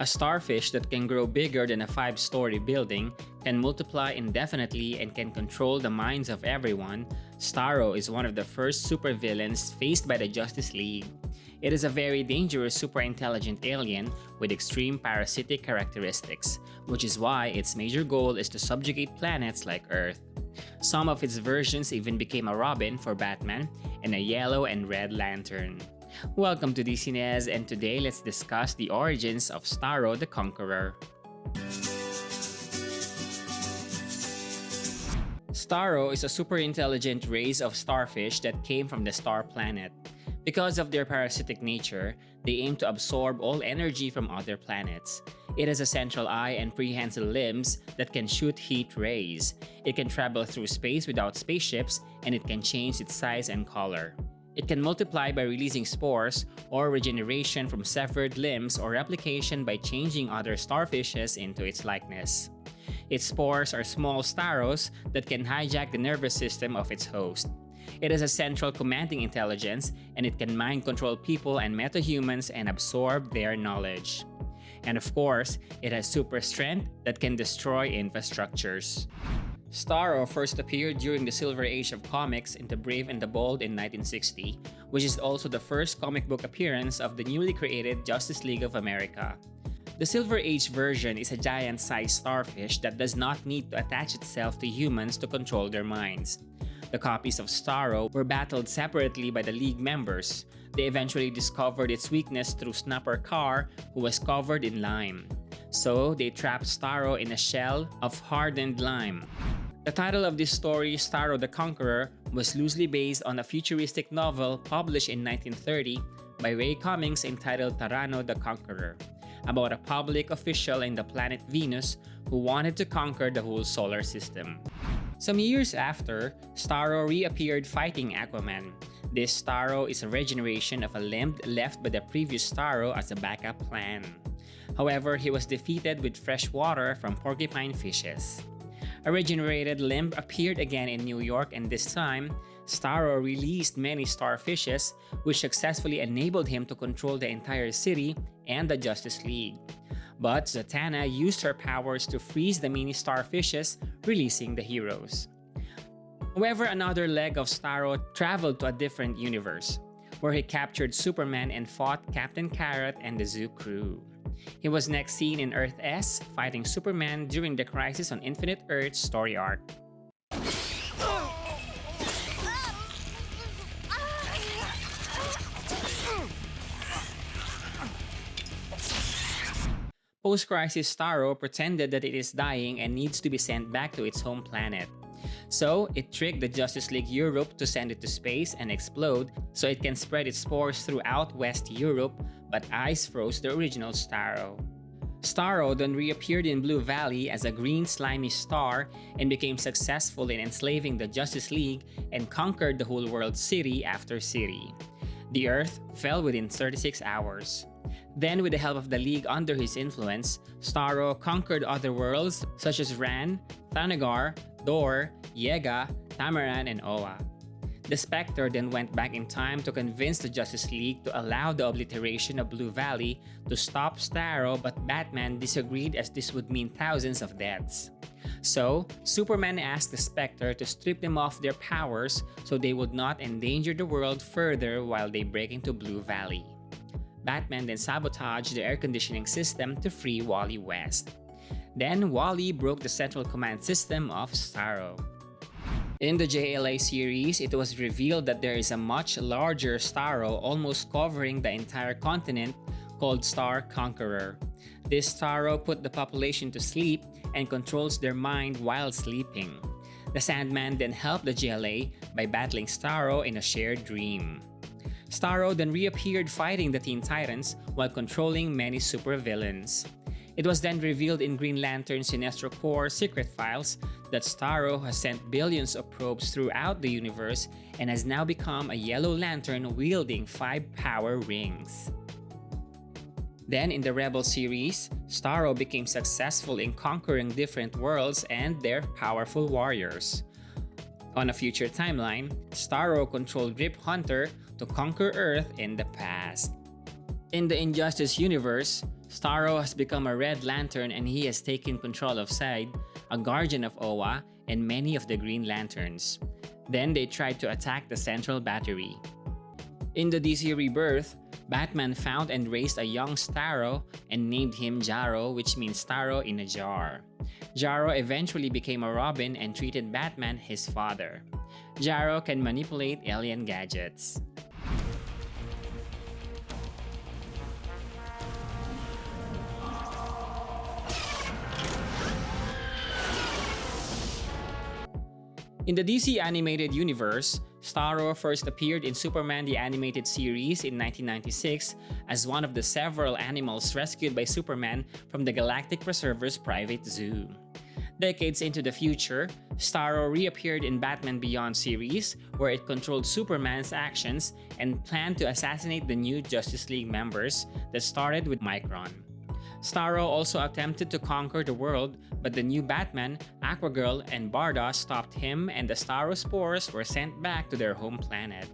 A starfish that can grow bigger than a 5-story building, can multiply indefinitely, and can control the minds of everyone, Starro is one of the first supervillains faced by the Justice League. It is a very dangerous super-intelligent alien with extreme parasitic characteristics, which is why its major goal is to subjugate planets like Earth. Some of its versions even became a Robin for Batman and a Yellow and Red Lantern. Welcome to DCNES, and today let's discuss the origins of Starro the Conqueror. Starro is a super intelligent race of starfish that came from the star planet. Because of their parasitic nature, they aim to absorb all energy from other planets. It has a central eye and prehensile limbs that can shoot heat rays. It can travel through space without spaceships, and it can change its size and color. It can multiply by releasing spores, or regeneration from severed limbs, or replication by changing other starfishes into its likeness. Its spores are small starros that can hijack the nervous system of its host. It has a central commanding intelligence, and it can mind control people and metahumans and absorb their knowledge. And of course, it has super strength that can destroy infrastructures. Starro first appeared during the Silver Age of comics in The Brave and the Bold in 1960, which is also the first comic book appearance of the newly created Justice League of America. The Silver Age version is a giant-sized starfish that does not need to attach itself to humans to control their minds. The copies of Starro were battled separately by the League members. They eventually discovered its weakness through Snapper Carr, who was covered in lime. So they trapped Starro in a shell of hardened lime. The title of this story, Starro the Conqueror, was loosely based on a futuristic novel published in 1930 by Ray Cummings entitled Tyranno the Conqueror, about a public official in the planet Venus who wanted to conquer the whole solar system. Some years after, Starro reappeared fighting Aquaman. This Starro is a regeneration of a limb left by the previous Starro as a backup plan. However, he was defeated with fresh water from porcupine fishes. A regenerated limb appeared again in New York, and this time, Starro released many starfishes, which successfully enabled him to control the entire city and the Justice League. But Zatanna used her powers to freeze the mini starfishes, releasing the heroes. However, another leg of Starro traveled to a different universe, where he captured Superman and fought Captain Carrot and the Zoo crew. He was next seen in Earth S fighting Superman during the Crisis on Infinite Earth story arc. Post-crisis Starro pretended that it is dying and needs to be sent back to its home planet. So, it tricked the Justice League Europe to send it to space and explode so it can spread its spores throughout West Europe, but ice froze the original Starro. Starro then reappeared in Blue Valley as a green slimy star and became successful in enslaving the Justice League and conquered the whole world city after city. The Earth fell within 36 hours. Then, with the help of the League under his influence, Starro conquered other worlds such as Ran, Thanagar, Dor, Yega, Tamaran, and Oa. The Spectre then went back in time to convince the Justice League to allow the obliteration of Blue Valley to stop Starro, but Batman disagreed as this would mean thousands of deaths. So, Superman asked the Spectre to strip them of their powers so they would not endanger the world further while they break into Blue Valley. Batman then sabotaged the air conditioning system to free Wally West. Then Wally broke the central command system of Starro. In the JLA series, it was revealed that there is a much larger Starro almost covering the entire continent called Star Conqueror. This Starro put the population to sleep and controls their mind while sleeping. The Sandman then helped the JLA by battling Starro in a shared dream. Starro then reappeared fighting the Teen Titans while controlling many supervillains. It was then revealed in Green Lantern's Sinestro Corps secret files that Starro has sent billions of probes throughout the universe and has now become a Yellow Lantern wielding 5 power rings. Then in the Rebel series, Starro became successful in conquering different worlds and their powerful warriors. On a future timeline, Starro controlled Rip Hunter to conquer Earth in the past. In the Injustice universe, Starro has become a Red Lantern and he has taken control of Side, a guardian of Oa, and many of the Green Lanterns. Then they tried to attack the central battery. In the DC Rebirth, Batman found and raised a young Starro and named him Jarro, which means Starro in a jar. Jarro eventually became a Robin and treated Batman his father. Jarro can manipulate alien gadgets. In the DC animated universe, Starro first appeared in Superman the Animated Series in 1996 as one of the several animals rescued by Superman from the Galactic Preserver's private zoo. Decades into the future, Starro reappeared in Batman Beyond series, where it controlled Superman's actions and planned to assassinate the new Justice League members that started with Micron. Starro also attempted to conquer the world, but the new Batman, Aquagirl, and Barda stopped him and the Starro spores were sent back to their home planet.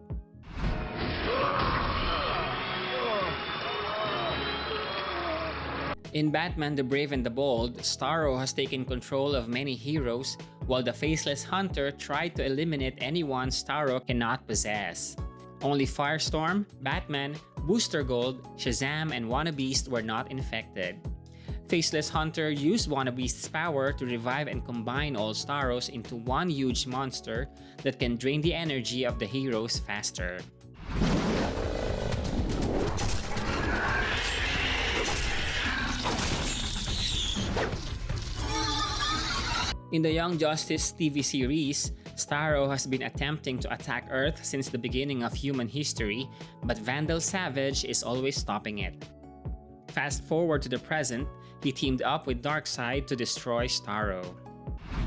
In Batman the Brave and the Bold, Starro has taken control of many heroes, while the Faceless Hunter tried to eliminate anyone Starro cannot possess. Only Firestorm, Batman, Booster Gold, Shazam, and Wannabeast were not infected. Faceless Hunter used Wannabeast's power to revive and combine all Starros into one huge monster that can drain the energy of the heroes faster. In the Young Justice TV series, Starro has been attempting to attack Earth since the beginning of human history, but Vandal Savage is always stopping it. Fast forward to the present, he teamed up with Darkseid to destroy Starro.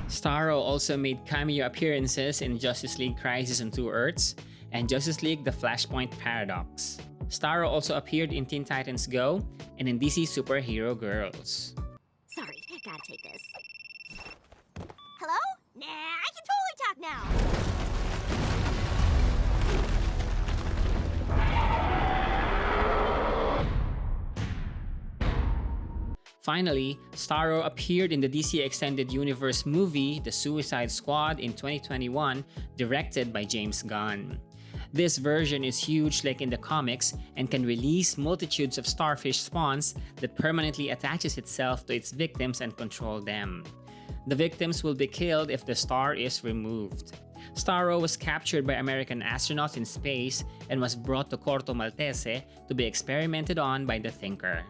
Starro also made cameo appearances in Justice League Crisis on Two Earths and Justice League The Flashpoint Paradox. Starro also appeared in Teen Titans Go and in DC Superhero Girls. Sorry, gotta take this. Hello? Nah, I can totally talk now! Finally, Starro appeared in the DC Extended Universe movie The Suicide Squad in 2021, directed by James Gunn. This version is huge like in the comics and can release multitudes of starfish spawns that permanently attaches itself to its victims and control them. The victims will be killed if the star is removed. Starro was captured by American astronauts in space and was brought to Corto Maltese to be experimented on by the Thinker.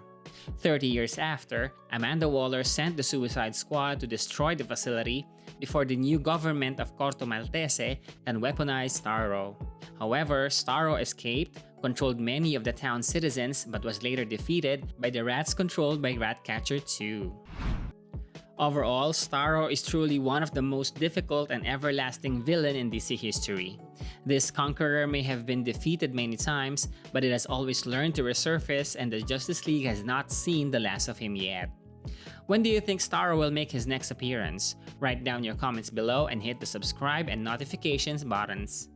30 years after, Amanda Waller sent the Suicide Squad to destroy the facility before the new government of Corto Maltese can weaponize Starro. However, Starro escaped, controlled many of the town's citizens, but was later defeated by the rats controlled by Ratcatcher 2. Overall, Starro is truly one of the most difficult and everlasting villain in DC history. This Conqueror may have been defeated many times, but it has always learned to resurface and the Justice League has not seen the last of him yet. When do you think Starro will make his next appearance? Write down your comments below and hit the subscribe and notifications buttons.